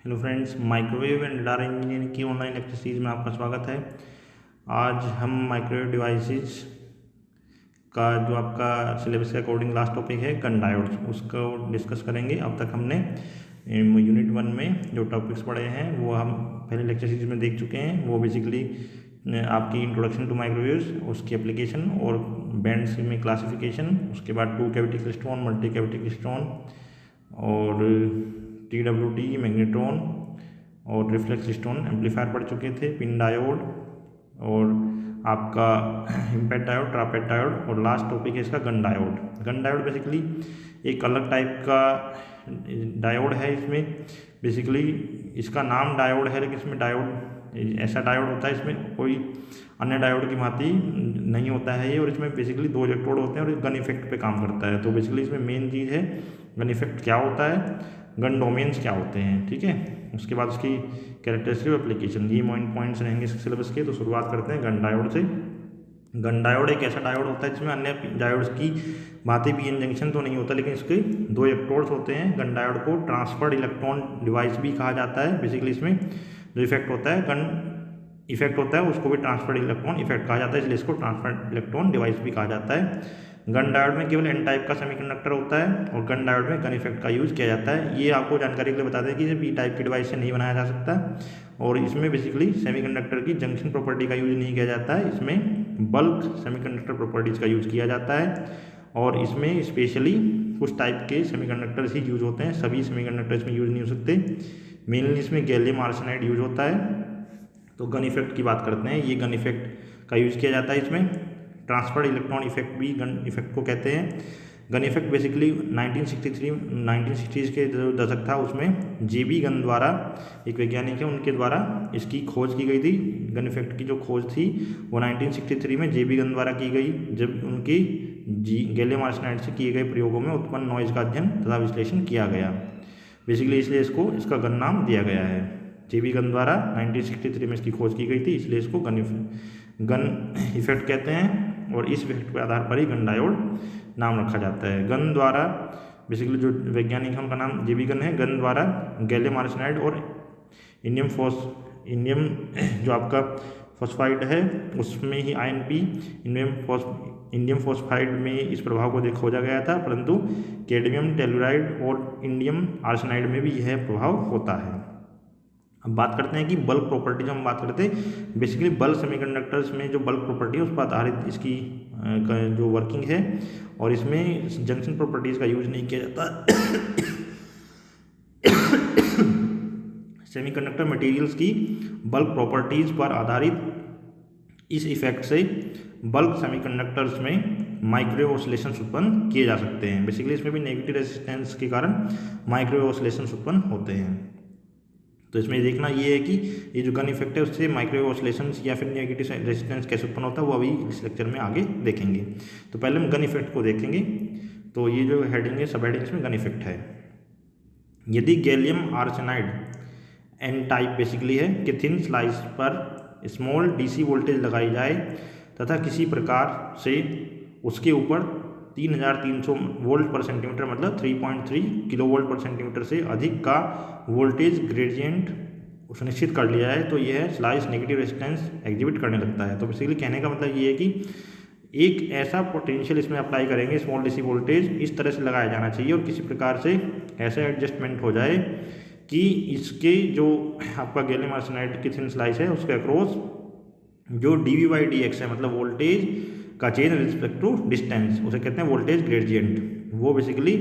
Hello friends, microwave and radar engineering की online lecture series में आपका स्वागत है। आज हम माइक्रोवेव डिवाइसेस का जो आपका सिलेबस के अकॉर्डिंग लास्ट टॉपिक है गन डायोड्स, उसको डिस्कस करेंगे। अब तक हमने यूनिट 1 में जो टॉपिक्स पढ़े हैं वो हम पहले लेक्चर सीरीज में देख चुके हैं। वो बेसिकली आपकी इंट्रोडक्शन टू माइक्रोवेव्स, उसकी एप्लीकेशन और बैंड्स में क्लासिफिकेशन, उसके बाद two cavity klystron, multi cavity klystron और TWT मैग्नेट्रॉन और रिफ्लेक्स क्लिस्ट्रॉन एम्पलीफायर पढ़ चुके थे, पिन डायोड और आपका इम्पैक्ट डायोड, ट्रापेट डायोड और लास्ट टॉपिक है इसका Gunn diode. Gunn diode basically एक अलग टाइप का डायोड है। इसमें बेसिकली इसका नाम डायोड है, लेकिन इसमें डायोड ऐसा डायोड होता है, इसमें कोई अन्य डायोड की भांति नहीं होता है ये। और इसमें बेसिकली दो इलेक्ट्रोड होते हैं और गन इफेक्ट पे काम करता है। तो बेसिकली इसमें मेन चीज़ है गन इफेक्ट क्या होता है, गन डोमेन्स क्या होते हैं, ठीक है। उसके बाद उसकी कैरेक्टरिस्टिक एप्लीकेशन, ये पॉइंट्स रहेंगे इस सिलेबस के। तो शुरुआत करते हैं गन डायोड से। गन डायोड एक ऐसा डायोड होता है जिसमें अन्य डायोड्स की भांति पीएन जंक्शन तो नहीं होता, लेकिन इसके दो इलेक्ट्रोड्स होते हैं। गन डायोड को ट्रांसफर्ड इलेक्ट्रॉन डिवाइस भी कहा जाता है। बेसिकली इसमें जो इफेक्ट होता है, गन इफेक्ट होता है, उसको भी ट्रांसफर्ड इलेक्ट्रॉन इफेक्ट कहा जाता है, इसलिए इसको ट्रांसफर्ड इलेक्ट्रॉन डिवाइस भी कहा जाता है। गन डायोड में केवल एन टाइप का सेमीकंडक्टर होता है और गन डायोड में गन इफेक्ट का यूज़ किया जाता है। ये आपको जानकारी के लिए बता दें कि पी टाइप की डिवाइस से नहीं बनाया जा सकता और इसमें बेसिकली सेमीकंडक्टर की जंक्शन प्रॉपर्टी का यूज़ नहीं किया जाता है। इसमें बल्क सेमीकंडक्टर प्रॉपर्टीज़ का यूज़ किया जाता है और इसमें स्पेशली कुछ टाइप के सेमीकंडक्टर्स ही यूज़ होते हैं, सभी सेमीकंडक्टर इसमें यूज़ नहीं हो सकते। मेनली इसमें गैलियम आर्सेनाइड यूज़ होता है। तो गन इफेक्ट की बात करते हैं, ये गन इफेक्ट का यूज़ किया जाता है। इसमें ट्रांसफर्ड इलेक्ट्रॉन इफेक्ट भी गन इफेक्ट को कहते हैं। गन इफेक्ट बेसिकली 1960s के जो दशक था उसमें JB गन द्वारा, एक वैज्ञानिक है, उनके द्वारा इसकी खोज की गई थी। गन इफेक्ट की जो खोज थी वो 1963 में JB गन द्वारा की गई, जब उनकी गैलियम आर्सेनाइड से किए गए प्रयोगों में उत्पन्न नॉइज़ का अध्ययन तथा विश्लेषण किया गया। बेसिकली इसलिए इसको इसका गन नाम दिया गया है। JB गन द्वारा 1963 में इसकी खोज की गई थी, इसलिए इसको गन इफेक्ट कहते हैं और इस इफेक्ट के आधार पर ही गन डायोड नाम रखा जाता है। गन द्वारा बेसिकली जो वैज्ञानिक है उनका नाम JB गन है। गन द्वारा गैलियम आर्सेनाइड और इंडियम जो आपका फॉस्फाइड है उसमें ही INP इंडियम फॉस्फाइड में इस प्रभाव को खोजा गया था, परंतु कैडमियम टेलुराइड और इंडियम आर्सेनाइड में भी यह प्रभाव होता है। अब बात करते हैं कि बल्क प्रॉपर्टी, जो हम बात करते हैं बेसिकली बल्क सेमीकंडक्टर्स में जो बल्क प्रॉपर्टी है उस पर आधारित इसकी जो वर्किंग है और इसमें जंक्शन प्रॉपर्टीज़ का यूज नहीं किया जाता। सेमीकंडक्टर मटेरियल्स की बल्क प्रॉपर्टीज़ पर आधारित इस इफेक्ट से बल्क सेमीकंडक्टर्स में माइक्रोवेव ऑसिलेशंस उत्पन्न किए जा सकते हैं। बेसिकली इसमें भी नेगेटिव रेजिस्टेंस के कारण माइक्रोवेव ऑसिलेशंस उत्पन्न होते हैं। तो इसमें देखना ये है कि ये जो गन इफेक्ट है उससे माइक्रोवेव ऑसिलेशंस या फिर नेगेटिव रेजिस्टेंस कैसे उत्पन्न होता है वो अभी इस लेक्चर में आगे देखेंगे। तो पहले हम गन इफेक्ट को देखेंगे। तो ये जो हेडिंग है, सब हेडिंग में गन इफेक्ट है। यदि gallium arsenide N type basically है कि थिन स्लाइस पर स्मॉल DC वोल्टेज लगाई जाए तथा किसी प्रकार से उसके ऊपर 3300 वोल्ट पर सेंटीमीटर मतलब 3.3 किलो वोल्ट पर सेंटीमीटर से अधिक का वोल्टेज ग्रेडियंट सुनिश्चित कर लिया है तो यह स्लाइस नेगेटिव रेजिस्टेंस एग्जिबिट करने लगता है। तो बेसिकली कहने का मतलब ये है कि एक ऐसा पोटेंशियल इसमें अप्लाई करेंगे, स्मॉल DC वोल्टेज इस तरह से लगाया जाना चाहिए और किसी प्रकार से ऐसा एडजस्टमेंट हो जाए कि इसके जो आपका गैलियम आर्सेनाइड की थिन स्लाइस है उसके अक्रॉस जो dV/dx है मतलब वोल्टेज का चेंज रिस्पेक्ट टू डिस्टेंस, उसे कहते हैं वोल्टेज ग्रेडियंट, वो basically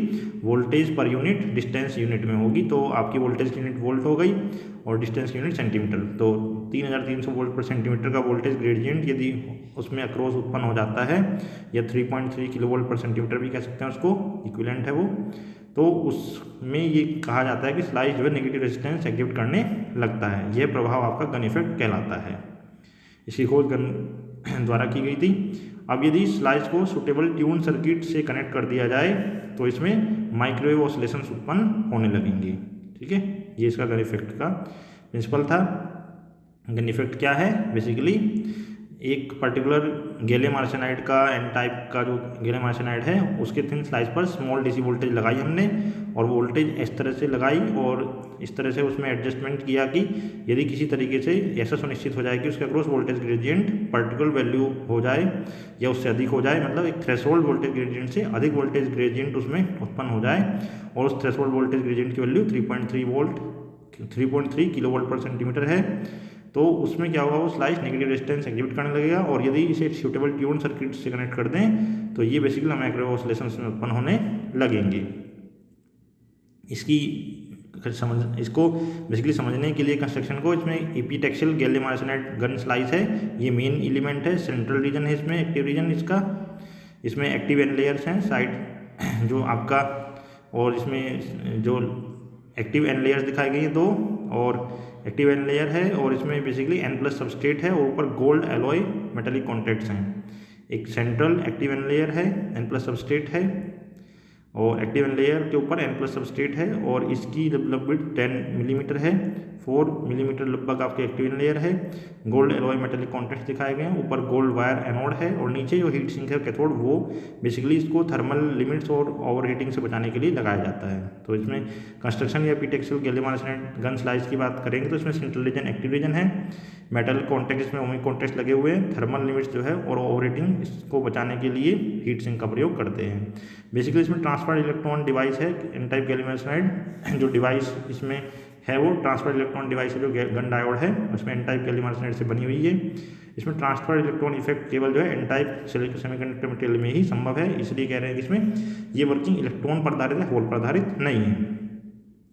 voltage per unit distance unit में होगी। तो आपकी वोल्टेज की यूनिट वोल्ट हो गई और डिस्टेंस की यूनिट सेंटीमीटर। तो 3300 वोल्ट पर सेंटीमीटर का वोल्टेज ग्रेडियंट यदि उसमें अक्रॉस उत्पन्न हो जाता है, या 3.3 किलो वोल्ट पर सेंटीमीटर भी कह सकते हैं, उसको इक्विवेलेंट है वो, तो उसमें ये कहा जाता है कि स्लाइस जो है नेगेटिव रेजिस्टेंस एग्जिबिट करने लगता है। यह प्रभाव आपका गन इफेक्ट कहलाता है। इसकी खोज गन द्वारा की गई थी। अब यदि स्लाइस को सुटेबल ट्यून सर्किट से कनेक्ट कर दिया जाए तो इसमें माइक्रोवेव ऑसिलेशंस उत्पन्न होने लगेंगे, ठीक है। ये इसका गन इफेक्ट का प्रिंसिपल था। गन इफेक्ट क्या है? बेसिकली एक पर्टिकुलर गैलियम आर्सेनाइड का एन टाइप का जो गैलियम आर्सेनाइड है उसके थिन स्लाइस पर स्मॉल डीसी वोल्टेज लगाई हमने, और वोल्टेज इस तरह से लगाई और इस तरह से उसमें एडजस्टमेंट किया कि यदि किसी तरीके से ऐसा सुनिश्चित हो जाए कि उसका cross voltage gradient particular value हो जाए या उससे अधिक हो जाए, मतलब एक थ्रेशोल्ड वोल्टेज ग्रेडियंट से अधिक वोल्टेज ग्रेडियंट उसमें उत्पन्न हो जाए, और उस थ्रेशोल्ड वोल्टेज ग्रेडियंट की वैल्यू 3.3 किलो वोल्ट पर सेंटीमीटर है, तो उसमें क्या होगा, वो स्लाइस नेगेटिव रेजिस्टेंस एग्जिबिट करने लगेगा। और यदि इसे सूटेबल ट्यून सर्किट से कनेक्ट कर दें तो ये बेसिकली माइक्रोवेव ऑसिलेशंस में उत्पन्न होने लगेंगे। इसको बेसिकली समझने के लिए कंस्ट्रक्शन को, इसमें एपीटेक्सियल गैलियम आर्सेनाइड गन स्लाइस है, ये मेन एलिमेंट है, सेंट्रल रीजन है इसमें, एक्टिव रीजन इसका, इसमें एक्टिव एन लेयर्स हैं साइड जो आपका, और इसमें जो एक्टिव एन लेयर्स दिखाई गई हैं 2, और एक्टिव एन लेयर है, और इसमें बेसिकली एन प्लस सबस्ट्रेट है और ऊपर गोल्ड एलॉय मेटेलिक कॉन्टैक्ट्स हैं। एक सेंट्रल एक्टिव एन लेयर है, एन प्लस सबस्ट्रेट है, और एक्टिव एन लेयर के ऊपर एन प्लस सबस्ट्रेट है, और इसकी लगभग 10 मिलीमीटर है, 4 मिलीमीटर लगभग आपके एक्टिव एन लेयर है, गोल्ड एलॉय मेटेलिक कॉन्टैक्ट्स दिखाए गए हैं, ऊपर गोल्ड वायर एनोड है, और नीचे जो हीट सिंक है कैथोड, वो बेसिकली इसको थर्मल लिमिट्स और ओवर हीटिंग से बचाने के लिए लगाया जाता है। तो इसमें कंस्ट्रक्शन या एपीटेक्सियल गैलियम आर्सेनाइड गन स्लाइस की बात करेंगे तो इसमें सेंट्रल रीजन एक्टिव रीजन है, मेटल कॉन्टैक्ट इसमें ओमिक कॉन्टैक्ट लगे हुए हैं, थर्मल लिमिट्स जो है और ओवर हीटिंग इसको बचाने के लिए हीट सिंक का प्रयोग करते हैं। बेसिकली इसमें ट्रांसफर इलेक्ट्रॉन डिवाइस है, एन टाइप गैलियम आर्सेनाइड जो डिवाइस इसमें है वो ट्रांसफर इलेक्ट्रॉन डिवाइस है, जो गन डायोड है उसमें एन टाइप गैलियम आर्सेनाइड से बनी हुई है। इसमें ट्रांसफर इलेक्ट्रॉन इफेक्ट केवल जो है एन टाइप सेमीकंडक्टर मटेरियल में ही संभव है, इसलिए कह रहे हैं कि इसमें ये वर्किंग इलेक्ट्रॉन पर आधारित है, होल पर आधारित नहीं है।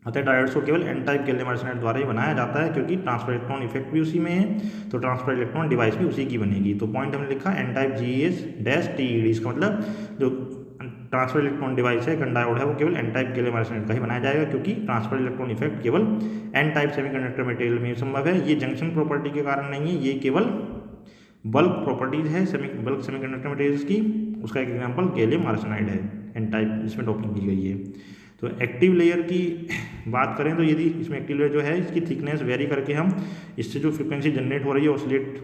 अतः डायोड्स को केवल एन टाइप गैलियम आर्सेनाइड द्वारा ही बनाया जाता है, क्योंकि ट्रांसफर इलेक्ट्रॉन इफेक्ट भी उसी में है, तो ट्रांसफर इलेक्ट्रॉन डिवाइस भी उसी की बनेगी। तो पॉइंट हमने लिखा एन टाइप GES-TED, इसका मतलब जो ट्रांसफर इलेक्ट्रॉन डिवाइस है, गन डायोड है, वो केवल एन टाइप गैलियम आर्सेनाइड का ही बनाया जाएगा, क्योंकि ट्रांसफर इलेक्ट्रॉन इफेक्ट केवल एन टाइप सेमीकंडक्टर मटेरियल में संभव है। ये जंक्शन प्रॉपर्टी के कारण नहीं है, ये केवल बल्क प्रॉपर्टीज है बल्क सेमीकंडक्टर मटेरियल्स की। उसका एक एग्जांपल गैलियम आर्सेनाइड है, एन टाइप जिसमें डोपिंग की गई है। तो एक्टिव लेयर की बात करें तो यदि इसमें एक्टिव लेयर जो है इसकी थिकनेस वेरी करके हम इससे जो फ्रिक्वेंसी जनरेट हो रही है,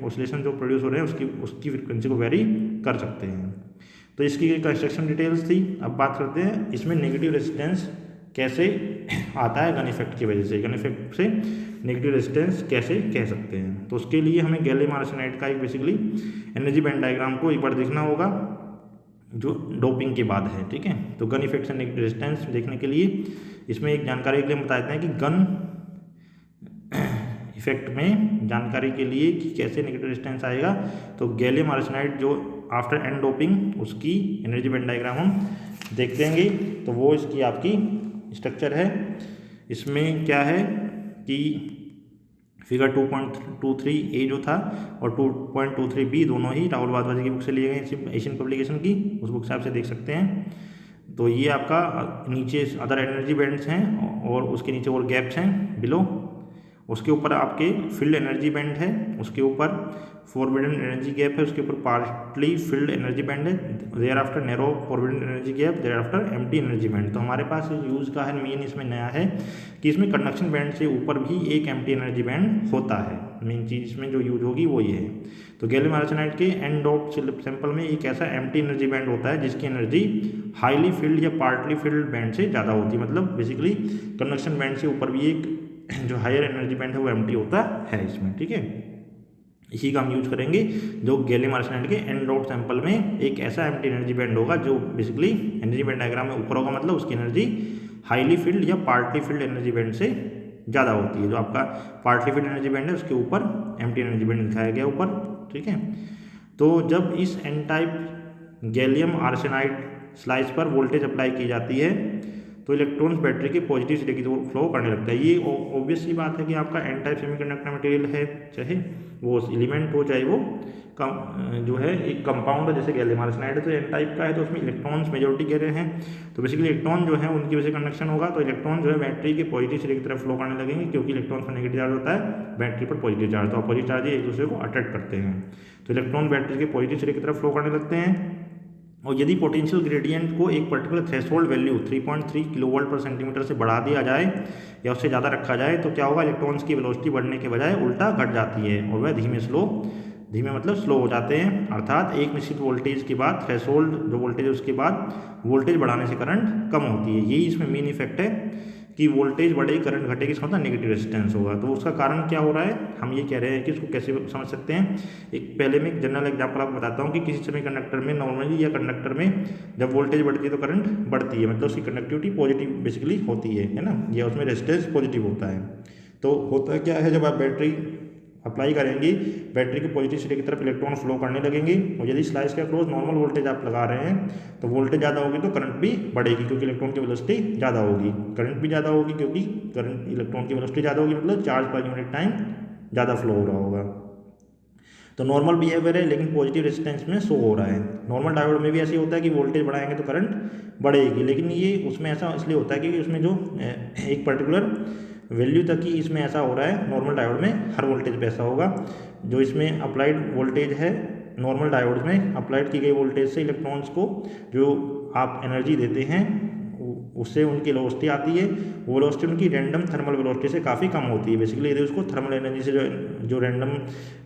ऑसिलेशन जो प्रोड्यूस हो रहे हैं उसकी फ्रिक्वेंसी को वेरी कर सकते हैं। तो इसकी कंस्ट्रक्शन डिटेल्स थी। अब बात करते हैं इसमें नेगेटिव रेजिस्टेंस कैसे आता है गन इफेक्ट की वजह से, गन इफेक्ट से नेगेटिव रेजिस्टेंस कैसे कह सकते हैं। तो उसके लिए हमें गैलियम आर्सेनाइड का एक बेसिकली एनर्जी बैंड डायग्राम को एक बार देखना होगा जो डोपिंग के बाद है, ठीक है। तो गन इफेक्ट से नेगेटिव रेजिस्टेंस देखने के लिए इसमें एक जानकारी के लिए बता देते हैं कि गन इफेक्ट में जानकारी के लिए कि कैसे नेगेटिव रेजिस्टेंस आएगा। तो गैलियम आर्सेनाइड जो आफ्टर एंड डोपिंग उसकी एनर्जी बैंड डायग्राम हम देखेंगे। तो वो इसकी आपकी स्ट्रक्चर है। इसमें क्या है कि फिगर 2.23A जो था और 2.23B दोनों ही राहुल वाधवानी की बुक से लिए गए, एशियन पब्लिकेशन की, उस बुक से आप से देख सकते हैं। तो ये आपका नीचे अदर एनर्जी बैंड्स हैं और उसके नीचे और गैप्स हैं बिलो। उसके ऊपर आपके फील्ड एनर्जी बैंड है, उसके ऊपर फॉरबिडन एनर्जी गैप है, उसके ऊपर पार्टली फील्ड एनर्जी बैंड है, thereafter narrow forbidden energy gap, thereafter empty energy band. तो हमारे पास यूज का है मेन इसमें नया है कि इसमें कंडक्शन बैंड से ऊपर भी एक एम्प्टी एनर्जी बैंड होता है। मेन चीज़ इसमें जो यूज होगी वो ये है। तो गैलियम आर्सेनाइड के एन डॉट सैंपल में एक ऐसा एम्प्टी एनर्जी बैंड होता है जिसकी एनर्जी हाईली फील्ड या पार्टली फील्ड बैंड से ज़्यादा होती है, मतलब बेसिकली कंडक्शन बैंड से ऊपर भी एक जो हायर एनर्जी बैंड है वो एम्प्टी होता है इसमें, ठीक है। इसी का हम यूज करेंगे जो गैलियम आर्सेनाइड के एन डॉट सैंपल में एक ऐसा एम्प्टी एनर्जी बैंड होगा जो बेसिकली एनर्जी बैंड डायग्राम में ऊपर होगा, मतलब उसकी एनर्जी हाईली फील्ड या पार्टली फील्ड एनर्जी बैंड से ज़्यादा होती है। जो आपका पार्टली फील्ड एनर्जी बैंड है उसके ऊपर एम्प्टी एनर्जी बैंड दिखाया गया ऊपर, ठीक है। तो जब इस N type gallium arsenide slice पर वोल्टेज अप्लाई की जाती है तो इलेक्ट्रॉन्स बैटरी के पॉजिटिव से नेगेटिव फ्लो करने लगता है। ये ऑब्वियस सी बात है कि आपका एन टाइप सेमीकंडक्टर मटेरियल है, चाहे वो एलिमेंट हो चाहे वो जो है एक कंपाउंड है, जैसे गैलियम आर्सेनाइड है तो एन टाइप का है, तो उसमें इलेक्ट्रॉन्स मेजोरिटी कह रहे हैं। तो बेसिकली इलेक्ट्रॉन जो है उनकी वजह से कंडक्शन होगा, तो इलेक्ट्रॉन जो है बैटरी के पॉजिटिव से की तरफ फ्लो करने लगेंगे, क्योंकि इलेक्ट्रॉन पर नेगेटिव चार्ज होता है, बैटरी पर पॉजिटिव चार्ज, तो अपोजिट चार्ज एक दूसरे को अट्रैक्ट करते हैं। तो इलेक्ट्रॉन बैटरी के पॉजिटिव से की तरफ फ्लो करने लगते हैं। और यदि पोटेंशियल ग्रेडियंट को एक पर्टिकुलर थ्रेशोल्ड वैल्यू 3.3 किलोवोल्ट पर सेंटीमीटर से बढ़ा दिया जाए या उससे ज़्यादा रखा जाए तो क्या होगा, इलेक्ट्रॉन्स की वेलोसिटी बढ़ने के बजाय उल्टा घट जाती है और वह धीमे मतलब स्लो हो जाते हैं, अर्थात एक निश्चित वोल्टेज के बाद थ्रेशोल्ड जो वोल्टेज है उसके बाद वोल्टेज बढ़ाने से करंट कम होती है। यही इसमें मेन इफेक्ट है कि वोल्टेज बढ़ेगी करंट घटेगी, इसका मतलब नेगेटिव रेजिस्टेंस होगा। तो उसका कारण क्या हो रहा है, हम ये कह रहे हैं कि इसको कैसे समझ सकते हैं। एक पहले मैं एक जनरल एग्जांपल आपको बताता हूँ कि किसी सेमीकंडक्टर में नॉर्मली या कंडक्टर में जब वोल्टेज बढ़ती है तो करंट बढ़ती है, मतलब उसकी कंडक्टिविटी पॉजिटिव बेसिकली होती है ना, या उसमें रेजिस्टेंस पॉजिटिव होता है। तो होता क्या है, जब आप बैटरी अप्लाई करेंगे बैटरी के पॉजिटिव सिरे की तरफ इलेक्ट्रॉन फ्लो करने लगेंगे, और यदि स्लाइस के अक्रॉस नॉर्मल वोल्टेज आप लगा रहे हैं तो वोल्टेज ज़्यादा होगी तो करंट भी बढ़ेगी, क्योंकि इलेक्ट्रॉन की वेलोसिटी ज़्यादा होगी। करंट भी ज़्यादा होगी क्योंकि करंट इलेक्ट्रॉन की वेलोसिटी ज़्यादा होगी, मतलब चार्ज पर यूनिट टाइम ज़्यादा फ्लो हो रहा होगा। तो नॉर्मल बिहेवियर है, लेकिन पॉजिटिव रेजिस्टेंस में शो हो रहा है। नॉर्मल डायोड में भी ऐसे होता है कि वोल्टेज बढ़ाएंगे तो करंट बढ़ेगी, लेकिन ये उसमें ऐसा इसलिए होता है क्योंकि उसमें जो एक पर्टिकुलर वैल्यू तक ही इसमें ऐसा हो रहा है। नॉर्मल डायोड में हर वोल्टेज पे ऐसा होगा। जो इसमें अप्लाइड वोल्टेज है नॉर्मल डायोड में, अप्लाइड की गई वोल्टेज से इलेक्ट्रॉन्स को जो आप एनर्जी देते हैं उससे उनकी वेलोसिटी आती है, वो वेलोसिटी उनकी रैंडम थर्मल वेलोसिटी से काफ़ी कम होती है। बेसिकली यदि उसको थर्मल एनर्जी से जो रैंडम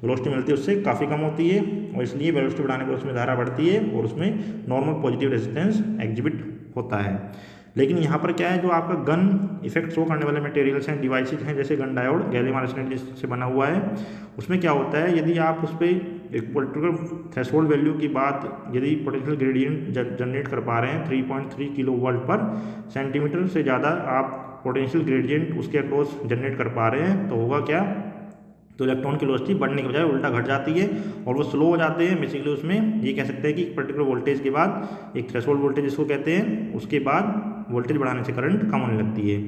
वेलोसिटी मिलती है उससे काफ़ी कम होती है, और इसलिए वेलोसिटी बढ़ाने पर उसमें धारा बढ़ती है और उसमें नॉर्मल पॉजिटिव रेजिस्टेंस एग्जिबिट होता है। लेकिन यहाँ पर क्या है, जो आपका गन इफेक्ट शो करने वाले मटेरियल्स हैं, डिवाइसेज हैं, जैसे गन डायोड गैलियम आर्सेनाइड से बना हुआ है, उसमें क्या होता है, यदि आप उस पर एक पर्टिकुलर थ्रेशोल्ड वैल्यू की बात यदि पोटेंशियल ग्रेडियंट जनरेट कर पा रहे हैं 3.3 किलो वोल्ट पर सेंटीमीटर से ज़्यादा आप पोटेंशियल ग्रेडियंट उसके अक्रॉस जनरेट कर पा रहे हैं, तो होगा क्या, तो इलेक्ट्रॉन की वेलोसिटी बढ़ने के बजाय उल्टा घट जाती है और वो स्लो हो जाते हैं। बेसिकली उसमें ये कह सकते हैं कि पर्टिकुलर वोल्टेज के बाद एक थ्रेशोल्ड वोल्टेज जिसको कहते हैं, उसके बाद वोल्टेज बढ़ाने से करंट कम होने लगती है।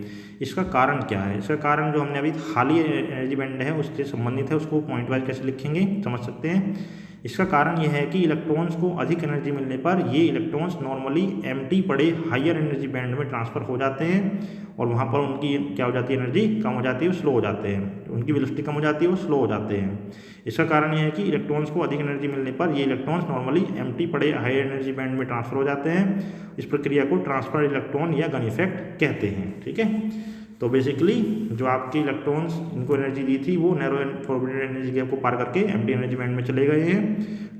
इसका कारण क्या है, इसका कारण जो हमने अभी हाल ही एनर्जी बैंड है उससे संबंधित है, उसको पॉइंट वाइज कैसे लिखेंगे समझ सकते हैं। इसका कारण यह है कि इलेक्ट्रॉन्स को अधिक एनर्जी मिलने पर ये इलेक्ट्रॉन्स नॉर्मली एम्प्टी पड़े हायर एनर्जी बैंड में ट्रांसफ़र हो जाते हैं, और वहाँ पर उनकी क्या हो जाती है, एनर्जी कम हो जाती है, वो स्लो हो जाते हैं, उनकी वेलोसिटी कम हो जाती है, वो स्लो हो जाते हैं। इसका कारण यह है कि इलेक्ट्रॉन्स को अधिक एनर्जी मिलने पर ये इलेक्ट्रॉन्स नॉर्मली एम्प्टी पड़े हायर एनर्जी बैंड में ट्रांसफ़र हो जाते हैं। इस प्रक्रिया को ट्रांसफर इलेक्ट्रॉन या गन इफेक्ट कहते हैं। ठीक है, तो बेसिकली जो आपके इलेक्ट्रॉन्स इनको एनर्जी दी थी वो नैरो फॉरबिडन एनर्जी गैप को पार करके एम्प्टी एनर्जी बैंड में चले गए हैं,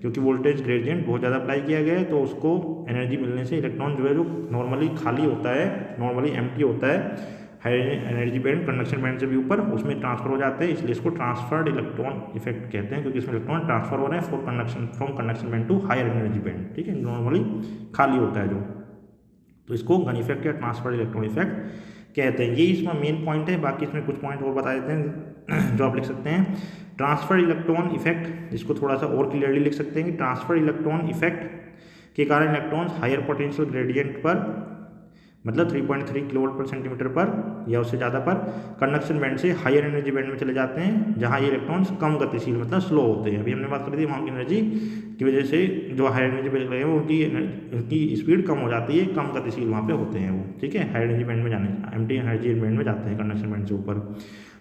क्योंकि वोल्टेज ग्रेडियंट बहुत ज़्यादा अप्लाई किया गया है, तो उसको एनर्जी मिलने से इलेक्ट्रॉन जो है जो नॉर्मली खाली होता है, नॉर्मली एम्प्टी होता है high energy band conduction band से भी ऊपर, उसमें ट्रांसफर हो जाते हैं, इसलिए इसको ट्रांसफर्ड इलेक्ट्रॉन इफेक्ट कहते हैं, क्योंकि इसमें इलेक्ट्रॉन ट्रांसफर हो रहे हैं from conduction band to higher energy band. ठीक है, नॉर्मली खाली होता है जो, तो इसको गन इफेक्ट या ट्रांसफर्ड इलेक्ट्रॉन इफेक्ट कहते हैं। ये इसमें मेन पॉइंट है, बाकी इसमें कुछ पॉइंट और बता देते हैं जो आप लिख सकते हैं। ट्रांसफर्ड इलेक्ट्रॉन इफेक्ट, इसको थोड़ा सा और क्लियरली लिख सकते हैं कि ट्रांसफर्ड इलेक्ट्रॉन इफेक्ट के कारण इलेक्ट्रॉन्स हायर पोटेंशियल ग्रेडियंट पर, मतलब 3.3 किलोवाट पर सेंटीमीटर पर या उससे ज़्यादा पर कंडक्शन बैंड से हायर एनर्जी बैंड में चले जाते हैं, जहाँ ये इलेक्ट्रॉन्स कम गतिशील मतलब स्लो होते हैं। अभी हमने बात करी थी वहाँ की एनर्जी की वजह से जो हायर एनर्जी बैंड लगे हैं उनकी स्पीड कम हो जाती है, कम गतिशील वहाँ पे होते हैं वो। ठीक है, हायर एनर्जी बैंड में जाने एम्प्टी एनर्जी बैंड में जाते हैं कंडक्शन बैंड से ऊपर।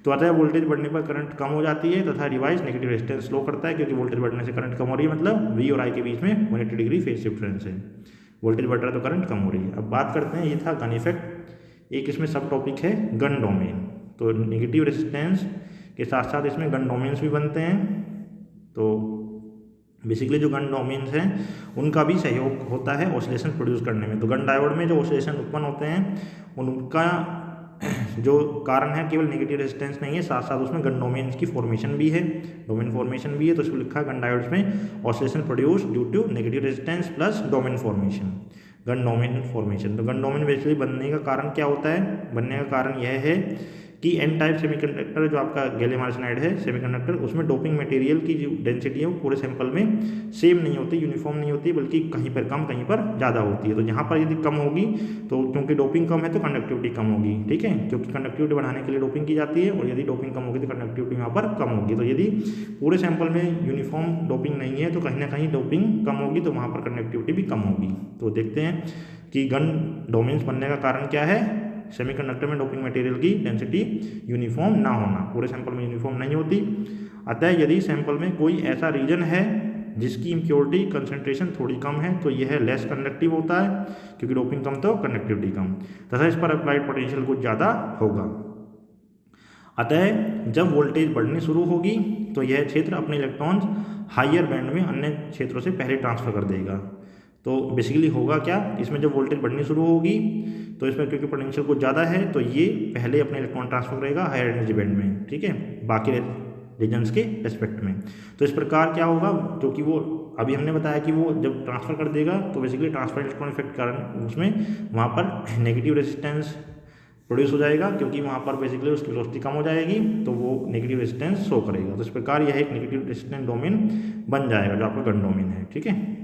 तो अतः वोल्टेज बढ़ने पर करंट कम हो जाती है तथा डिवाइस नेगेटिव रेजिस्टेंस स्लो करता है, क्योंकि वोल्टेज बढ़ने से करंट कम हो रही है, मतलब वी और आई के बीच में 180 डिग्री फेज डिफरेंस है। वोल्टेज बढ़ रहा है तो करंट कम हो रही है। अब बात करते हैं, ये था गन इफेक्ट। एक इसमें सब टॉपिक है गन डोमेन। तो नेगेटिव रेजिस्टेंस के साथ साथ इसमें गन डोमेन्स भी बनते हैं। तो बेसिकली जो गन डोमेन्स हैं उनका भी सहयोग होता है ऑसिलेशन प्रोड्यूस करने में। तो गन डायोड में जो ऑसिलेशन उत्पन्न होते हैं उनका जो कारण है केवल नेगेटिव रेजिस्टेंस नहीं है, साथ साथ उसमें गन डोमेन्स की फॉर्मेशन भी है, डोमेन फॉर्मेशन भी है। तो इसको लिखा है गन डायोड्स में oscillation produce due to negative resistance plus domain formation, Gunn domain formation. तो गन डोमेन बेसिकली बनने का कारण क्या होता है, बनने का कारण यह है कि एन टाइप सेमीकंडक्टर जो आपका गैलियम आर्सेनाइड है सेमीकंडक्टर, उसमें डोपिंग मटेरियल की जो डेंसिटी है वो पूरे सैंपल में सेम नहीं होती, यूनिफॉर्म नहीं होती, बल्कि कहीं पर कम कहीं पर ज़्यादा होती है। तो यहाँ पर यदि कम होगी तो क्योंकि डोपिंग कम है तो कंडक्टिविटी कम होगी। ठीक है, क्योंकि कंडक्टिविटी बढ़ाने के लिए डोपिंग की जाती है, और यदि डोपिंग कम होगी तो कंडक्टिविटी वहाँ पर कम होगी। तो यदि पूरे सैंपल में यूनिफॉर्म डोपिंग नहीं है तो कहीं ना कहीं डोपिंग कम होगी, तो वहाँ पर कंडक्टिविटी भी कम होगी। तो देखते हैं कि गन डोमेन्स बनने का कारण क्या है। सेमीकंडक्टर में डोपिंग मटेरियल की डेंसिटी यूनिफॉर्म ना होना, पूरे सैंपल में यूनिफॉर्म नहीं होती। अतः यदि सैंपल में कोई ऐसा रीजन है जिसकी इम्प्योरिटी कंसंट्रेशन थोड़ी कम है तो यह लेस कंडक्टिव होता है, क्योंकि डोपिंग कम तो कंडक्टिविटी कम, तथा इस पर अप्लाइड पोटेंशियल कुछ ज़्यादा होगा। अतः जब वोल्टेज बढ़नी शुरू होगी तो यह क्षेत्र अपने इलेक्ट्रॉन्स हायर बैंड में अन्य क्षेत्रों से पहले ट्रांसफ़र कर देगा। तो बेसिकली होगा क्या, इसमें जब वोल्टेज बढ़नी शुरू होगी तो इसमें क्योंकि पोटेंशियल कुछ ज़्यादा है तो ये पहले अपने इलेक्ट्रॉन ट्रांसफर करेगा हायर एनर्जी बैंड में, ठीक है, बाकी रीजन्स के रेस्पेक्ट में। तो इस प्रकार क्या होगा, क्योंकि वो अभी हमने बताया कि वो जब ट्रांसफ़र कर देगा तो बेसिकली ट्रांसफर इलेक्ट्रॉन इफेक्ट कारण उसमें वहाँ पर नेगेटिव रेजिस्टेंस प्रोड्यूस हो जाएगा, क्योंकि वहाँ पर बेसिकली उसकी वेलोसिटी कम हो जाएगी तो वो नेगेटिव रेजिस्टेंस शो करेगा। तो इस प्रकार यह एक नेगेटिव रेजिस्टेंस डोमेन बन जाएगा जो आपका गन डोमेन है, ठीक है।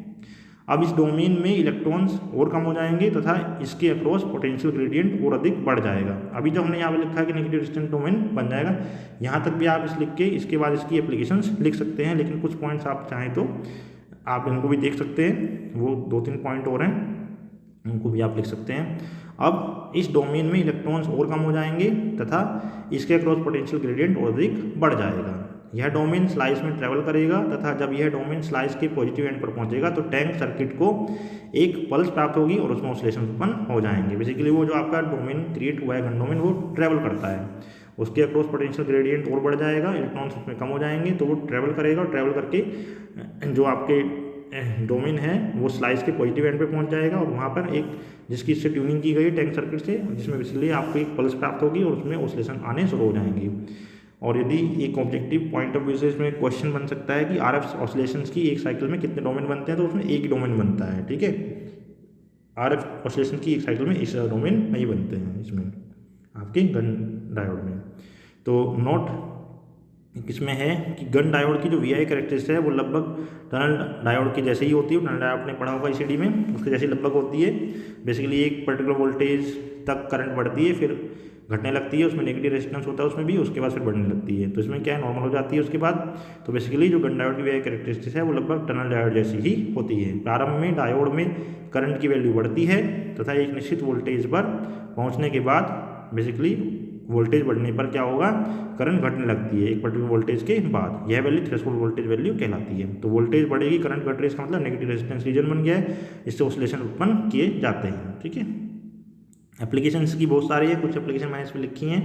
अब इस डोमेन में इलेक्ट्रॉन्स और कम हो जाएंगे तथा इसके अक्रॉस पोटेंशियल ग्रेडियंट और अधिक बढ़ जाएगा। अभी जो हमने यहाँ पे लिखा है कि नेगेटिव रेजिस्टेंस डोमेन बन जाएगा, यहाँ तक भी आप इस लिख के इसके बाद इसकी एप्लीकेशंस लिख सकते हैं, लेकिन कुछ पॉइंट्स आप चाहें तो आप इनको भी देख सकते हैं, वो 2-3 पॉइंट और हैं, उनको भी आप लिख सकते हैं। अब इस डोमेन में इलेक्ट्रॉन्स और कम हो जाएंगे तथा इसके अक्रॉस पोटेंशियल ग्रेडियंट और अधिक बढ़ जाएगा। यह डोमेन स्लाइस में ट्रेवल करेगा तथा जब यह डोमेन स्लाइस के पॉजिटिव एंड पर पहुंचेगा तो टैंक सर्किट को एक पल्स प्राप्त होगी और उसमें ऑसिलेशन उत्पन्न हो जाएंगे। बेसिकली वो जो आपका डोमेन क्रिएट हुआ है गन डोमेन, वो ट्रेवल करता है, उसके अक्रॉस पोटेंशियल ग्रेडियंट और बढ़ जाएगा, इलेक्ट्रॉन्स उसमें कम हो जाएंगे तो वो ट्रेवल करेगा और ट्रेवल करके जो आपके डोमेन है वो स्लाइस के पॉजिटिव एंड पे पहुंच जाएगा और वहाँ पर एक जिसकी इससे ट्यूनिंग की गई है टैंक सर्किट से, जिसमें बेसिकली आपको एक पल्स प्राप्त होगी और उसमें ऑसिलेशन आने शुरू हो जाएंगे। और यदि एक ऑब्जेक्टिव पॉइंट ऑफ व्यू से इसमें क्वेश्चन बन सकता है कि आरएफ ऑसिलेशंस की एक साइकिल में कितने डोमेन बनते हैं, तो उसमें एक ही डोमेन बनता है, ठीक है। आरएफ ऑसिलेशन की एक साइकिल में इस डोमेन नहीं बनते हैं इसमें आपके गन डायोड में। तो नोट इसमें है कि गन डायोड की जो वीआई कैरेक्टरिस्टिक है वो लगभग टनल डायोड की जैसे ही होती है। टनल डायोड आपने पढ़ा होगा ईसीडी में, उसके जैसी लगभग होती है। बेसिकली एक पर्टिकुलर वोल्टेज तक करंट बढ़ती है, फिर घटने लगती है, उसमें नेगेटिव रेजिस्टेंस होता है उसमें भी, उसके बाद फिर बढ़ने लगती है। तो इसमें क्या है, नॉर्मल हो जाती है उसके बाद। तो बेसिकली जो गन डायोड की वीआई कैरेक्टरिस्टिक है वो लगभग टनल डायोड जैसी ही होती है। प्रारंभ में डायोड में करंट की वैल्यू बढ़ती है तथा एक निश्चित वोल्टेज पर पहुँचने के बाद बेसिकली वोल्टेज बढ़ने पर क्या होगा, करंट घटने लगती है एक पर्टिकुलर वोल्टेज के बाद। यह वैल्यू थ्रेशोल्ड वोल्टेज वैल्यू कहलाती है। तो वोल्टेज बढ़ेगी, करंट घट रही है, इसका मतलब नेगेटिव रेजिस्टेंस रीजन बन गया है, इससे ऑसिलेशन उत्पन्न किए जाते हैं, ठीक है। एप्लीकेशंस की बहुत सारी है, कुछ एप्लीकेशन मैंने इसमें लिखी हैं।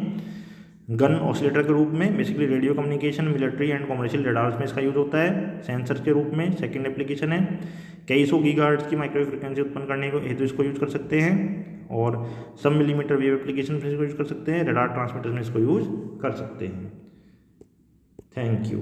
गन ऑसिलेटर के रूप में basically radio communication, military and commercial radars में इसका यूज होता है। सेंसर के रूप में सेकंड एप्लीकेशन है। कई सौ गीगाहर्ट्ज की माइक्रोवेव फ्रिक्वेंसी उत्पन्न करने को हेतु इसको यूज कर सकते हैं। और सब मिलीमीटर वेव एप्लीकेशन में इसको यूज कर सकते हैं। रडार ट्रांसमीटर में इसको यूज कर सकते हैं। Thank you.